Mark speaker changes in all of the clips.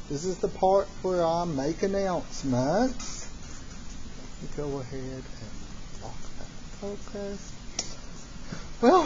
Speaker 1: This is the part where I make announcements. Let me go ahead and lock that focus. Well,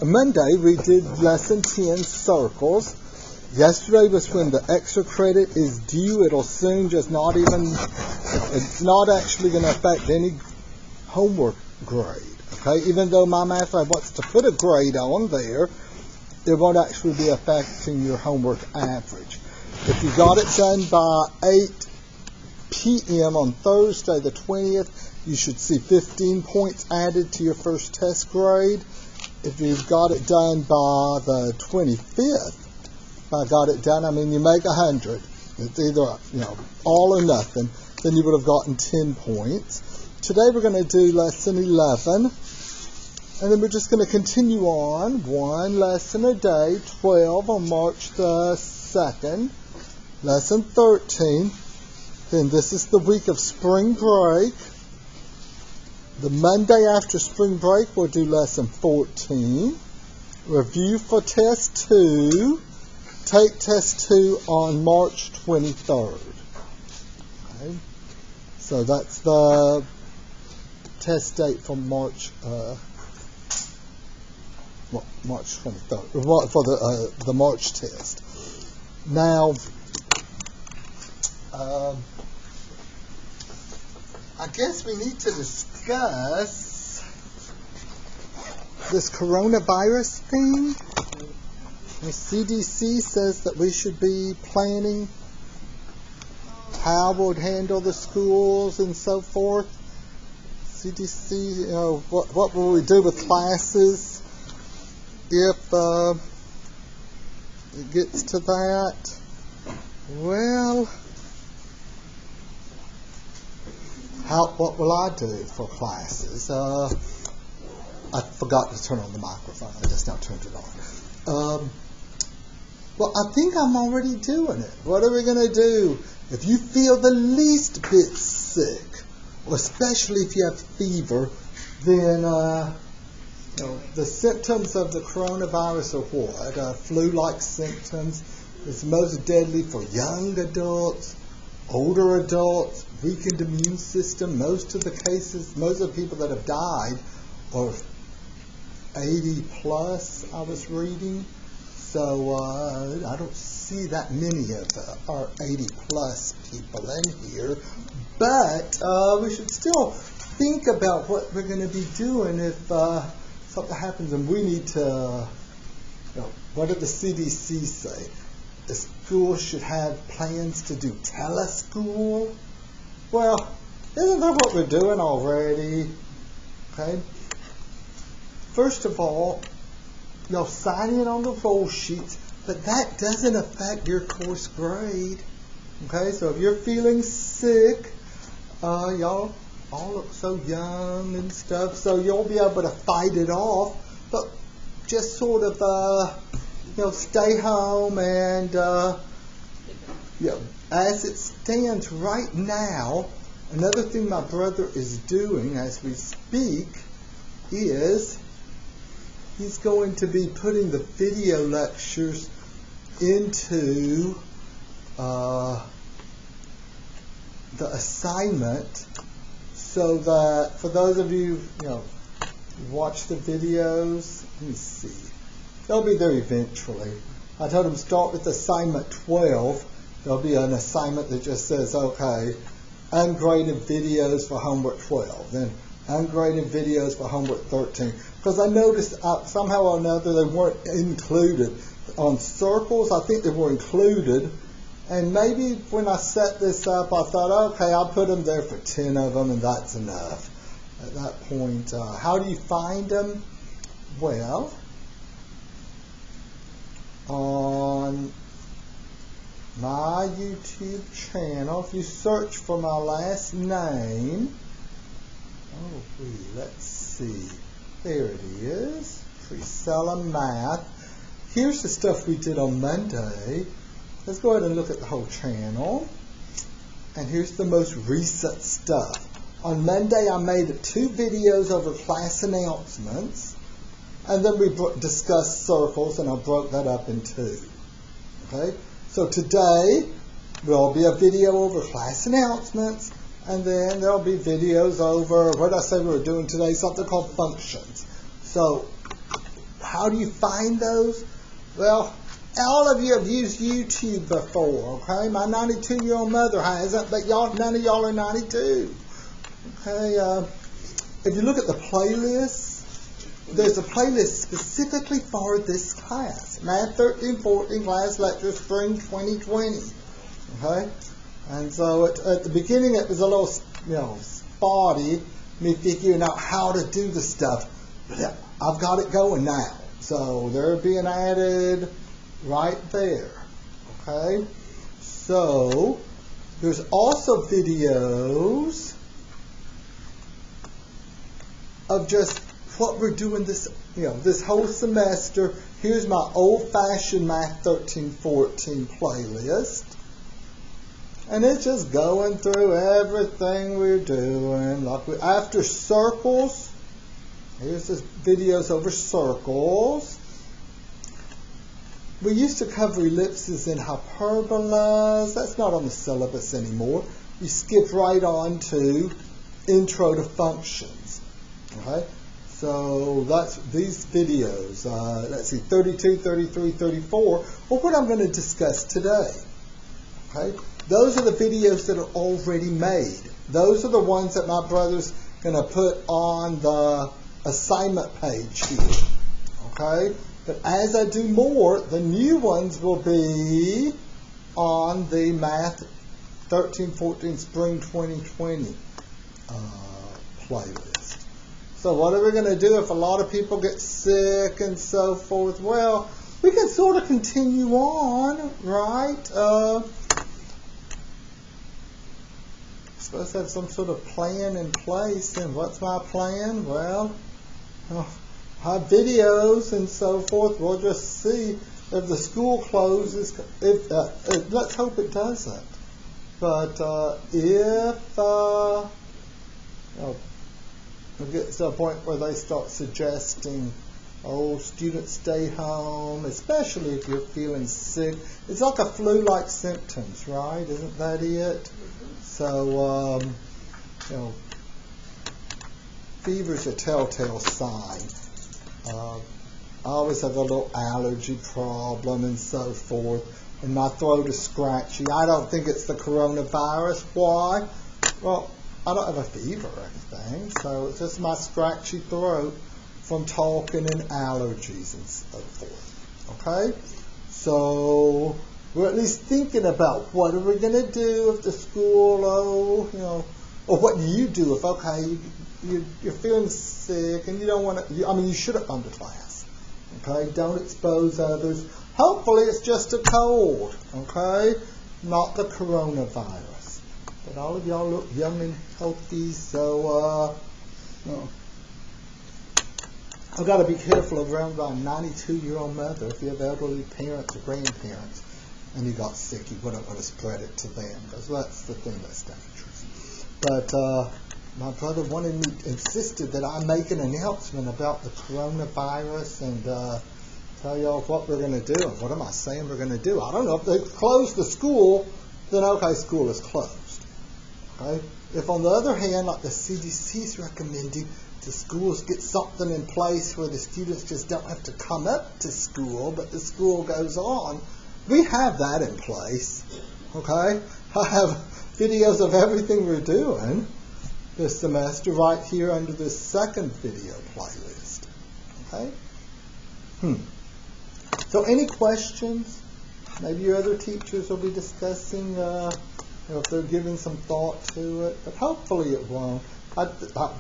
Speaker 1: Monday we did lesson 10, circles. Yesterday was when the extra credit is due. It'll soon it's not actually going to affect any homework grade. Okay, even though my math lab wants to put a grade on there, it won't actually be affecting your homework average. If you got it done by 8 p.m. on Thursday the 20th, you should see 15 points added to your first test grade. If you've got it done by the 25th, if I got it done, I mean you make 100. It's either all or nothing. Then you would have gotten 10 points. Today we're going to do lesson 11. And then we're just going to continue on, one lesson a day, 12 on March the 2nd, lesson 13. Then this is the week of spring break. The Monday after spring break, we'll do lesson 14. Review for test 2. Take test 2 on March 23rd. Okay. So that's the test date for March 23rd, for the March test. Now, I guess we need to discuss this coronavirus thing. The CDC says that we should be planning how we'll handle the schools and so forth. CDC, what will we do with classes if it gets to that? Well, what will I do for classes? I forgot to turn on the microphone. I just now turned it on. Well, I think I'm already doing it. What are we going to do? If you feel the least bit sick, or especially if you have fever, then the symptoms of the coronavirus are what? Flu-like symptoms. It's most deadly for young adults, older adults, weakened immune system. Most of the people that have died are 80 plus, I was reading. So I don't see that many of our 80 plus people in here. But we should still think about what we're going to be doing if something happens and we need to, what did the CDC say? The school should have plans to do teleschool. Well, isn't that what we're doing already? Okay. First of all, sign in on the roll sheets, but that doesn't affect your course grade. Okay, so if you're feeling sick, y'all all look so young and stuff, so you'll be able to fight it off, but just sort of, stay home and, as it stands right now, another thing my brother is doing as we speak is he's going to be putting the video lectures into the assignment, so that for those of you, watch the videos, let me see, they'll be there eventually. I told him start with assignment 12. There'll be an assignment that just says, okay, ungraded videos for homework 12, then ungraded videos for homework 13. Because I noticed somehow or another they weren't included. On circles, I think they were included. And maybe when I set this up, I thought, okay, I'll put them there for 10 of them, and that's enough. At that point, how do you find them? Well, on my YouTube channel, if you search for my last name, let's see, there it is, Precella Math. Here's the stuff we did on Monday. Let's go ahead and look at the whole channel. And here's the most recent stuff. On Monday, I made 2 videos over class announcements. And then we discussed circles, and I broke that up in 2. Okay? So today will be a video over class announcements, and then there'll be videos over, what did I say we were doing today? Something called functions. So how do you find those? Well, all of you have used YouTube before, okay? My 92-year-old mother hasn't, but none of y'all are 92. Okay, if you look at the playlist, there's a playlist specifically for this class. Math 13-14 class lecture spring 2020. Okay? And so at the beginning it was a little, spotty, me figuring out how to do the stuff. But I've got it going now. So they're being added right there. Okay? So there's also videos of just what we're doing this whole semester. Here's my old-fashioned Math 13-14 playlist. And it's just going through everything we're doing. Like after circles, here's the videos over circles. We used to cover ellipses and hyperbolas. That's not on the syllabus anymore. We skip right on to Intro to Functions. Okay? So that's these videos. Let's see, 32, 33, 34. Well, what I'm going to discuss today. Okay? Those are the videos that are already made. Those are the ones that my brother's going to put on the assignment page here. Okay? But as I do more, the new ones will be on the Math 13-14 Spring 2020 playlist. So what are we going to do if a lot of people get sick and so forth? Well, we can sort of continue on, right? Supposed to have some sort of plan in place. And what's my plan? Well, have videos and so forth. We'll just see if the school closes. Let's hope it doesn't. But if it gets to a point where they start suggesting, students stay home, especially if you're feeling sick. It's like a flu-like symptoms, right? Isn't that it? So, fever's a telltale sign. I always have a little allergy problem and so forth, and my throat is scratchy. I don't think it's the coronavirus. Why? Well, I don't have a fever or anything, so it's just my scratchy throat from talking and allergies and so forth. Okay? So we're at least thinking about what are we going to do if the school, or what do you do if, you're feeling sick and you don't want to, you should have come to class. Okay? Don't expose others. Hopefully it's just a cold, okay? Not the coronavirus. But all of y'all look young and healthy, so I've got to be careful around my 92-year-old mother. If you have elderly parents or grandparents and you got sick, you wouldn't want to spread it to them, because that's the thing that's dangerous. But my brother insisted that I make an announcement about the coronavirus and tell y'all what we're going to do. And what am I saying we're going to do? I don't know. If they close the school, then school is closed. Okay? If on the other hand, like the CDC is recommending, the schools get something in place where the students just don't have to come up to school, but the school goes on, we have that in place. Okay? I have videos of everything we're doing this semester right here under this second video playlist. Okay? So any questions? Maybe your other teachers will be discussing if they're giving some thought to it, but hopefully it won't. I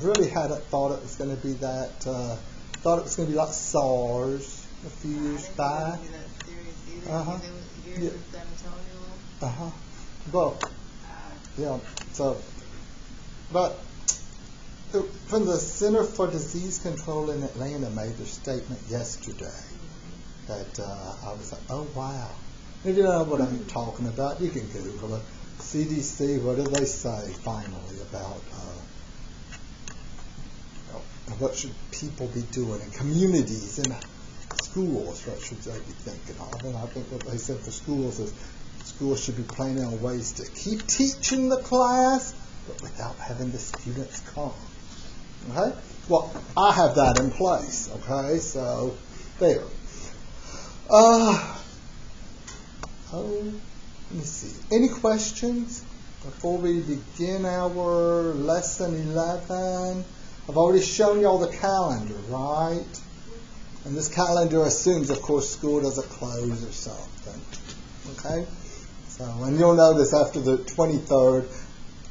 Speaker 1: really hadn't thought it was going to be that. Thought it was going to be like SARS a few years back. Well, yeah. So, but from the Center for Disease Control in Atlanta made their statement yesterday that I was like, oh wow. If you don't know what I'm talking about, you can Google it. CDC, what did they say finally about what should people be doing in communities and schools? What should they be thinking of? And I think what they said for schools is school should be planning on ways to keep teaching the class, but without having the students come. Okay? Well, I have that in place. Okay? So, there. Let me see. Any questions before we begin our lesson 11? I've already shown you all the calendar, right? And this calendar assumes, of course, school doesn't close or something. Okay? So, and you'll notice after the 23rd,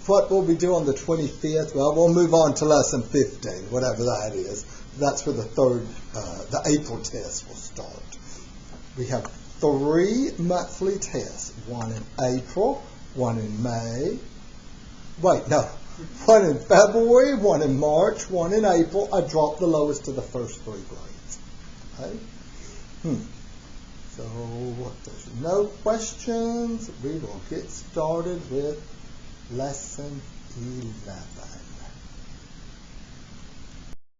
Speaker 1: what will we do on the 25th? Well, we'll move on to lesson 15, whatever that is. That's where the April test will start. We have 3 monthly tests, one in April, one in May. Wait, no. One in February, one in March, one in April. I dropped the lowest to the first 3 grades. Okay? So, if there's no questions, we will get started with lesson 11.